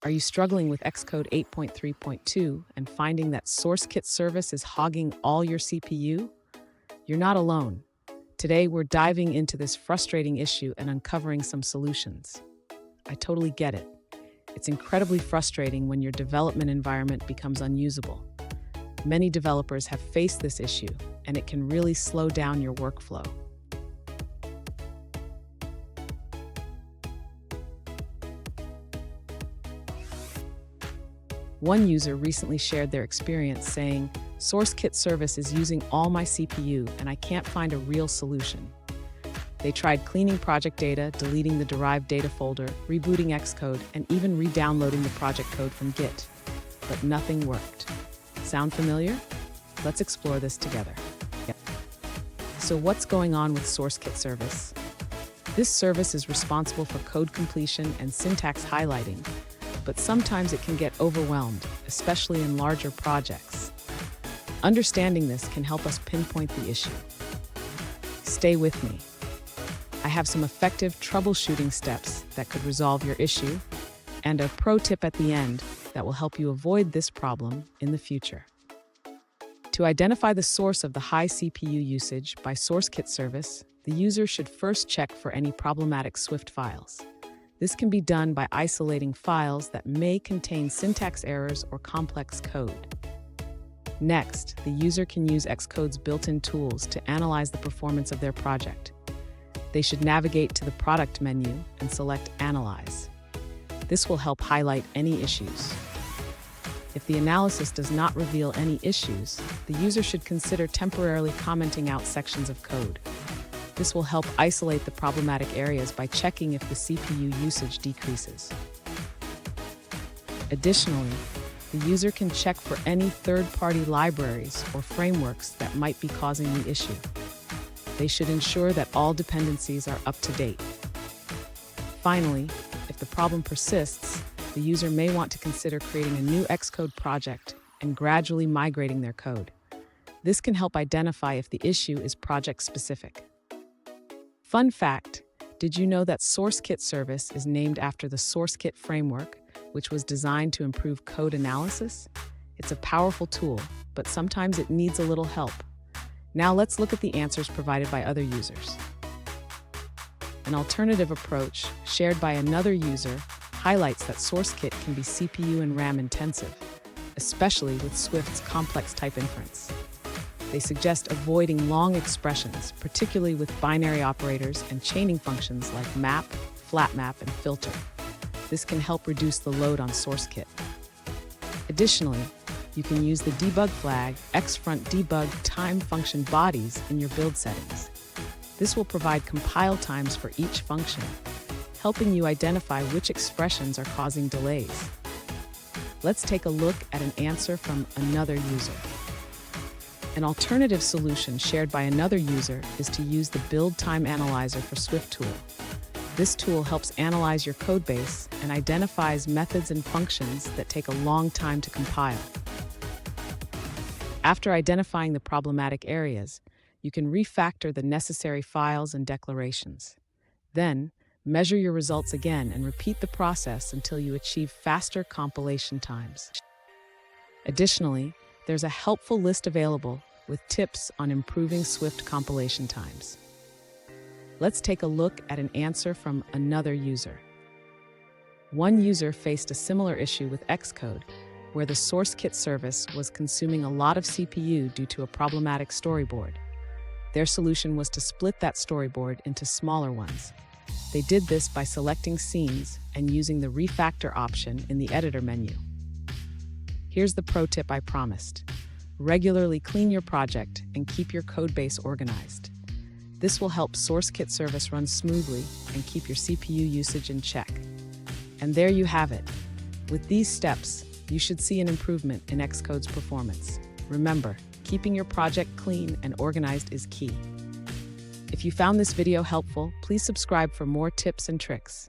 Are you struggling with Xcode 8.3.2 and finding that SourceKitService is hogging all your CPU? You're not alone. Today, we're diving into this frustrating issue and uncovering some solutions. I totally get it. It's incredibly frustrating when your development environment becomes unusable. Many developers have faced this issue, and it can really slow down your workflow. One user recently shared their experience saying, SourceKitService is using all my CPU and I can't find a real solution. They tried cleaning project data, deleting the derived data folder, rebooting Xcode, and even re-downloading the project code from Git. But nothing worked. Sound familiar? Let's explore this together. So what's going on with SourceKitService? This service is responsible for code completion and syntax highlighting, but sometimes it can get overwhelmed, especially in larger projects. Understanding this can help us pinpoint the issue. Stay with me. I have some effective troubleshooting steps that could resolve your issue, and a pro tip at the end that will help you avoid this problem in the future. To identify the source of the high CPU usage by SourceKitService, the user should first check for any problematic Swift files. This can be done by isolating files that may contain syntax errors or complex code. Next, the user can use Xcode's built-in tools to analyze the performance of their project. They should navigate to the Product menu and select Analyze. This will help highlight any issues. If the analysis does not reveal any issues, the user should consider temporarily commenting out sections of code. This will help isolate the problematic areas by checking if the CPU usage decreases. Additionally, the user can check for any third-party libraries or frameworks that might be causing the issue. They should ensure that all dependencies are up to date. Finally, if the problem persists, the user may want to consider creating a new Xcode project and gradually migrating their code. This can help identify if the issue is project-specific. Fun fact, did you know that SourceKitService is named after the SourceKit framework, which was designed to improve code analysis? It's a powerful tool, but sometimes it needs a little help. Now let's look at the answers provided by other users. An alternative approach, shared by another user, highlights that SourceKit can be CPU and RAM intensive, especially with Swift's complex type inference. They suggest avoiding long expressions, particularly with binary operators and chaining functions like map, flat map, and filter. This can help reduce the load on SourceKit. Additionally, you can use the debug flag xfront debug time function bodies in your build settings. This will provide compile times for each function, helping you identify which expressions are causing delays. Let's take a look at an answer from another user. An alternative solution shared by another user is to use the Build Time Analyzer for Swift tool. This tool helps analyze your codebase and identifies methods and functions that take a long time to compile. After identifying the problematic areas, you can refactor the necessary files and declarations. Then, measure your results again and repeat the process until you achieve faster compilation times. Additionally, there's a helpful list available with tips on improving Swift compilation times. Let's take a look at an answer from another user. One user faced a similar issue with Xcode, where the SourceKitService was consuming a lot of CPU due to a problematic storyboard. Their solution was to split that storyboard into smaller ones. They did this by selecting scenes and using the refactor option in the editor menu. Here's the pro tip I promised. Regularly clean your project and keep your codebase organized. This will help SourceKitService run smoothly and keep your CPU usage in check. And there you have it. With these steps, you should see an improvement in Xcode's performance. Remember, keeping your project clean and organized is key. If you found this video helpful, please subscribe for more tips and tricks.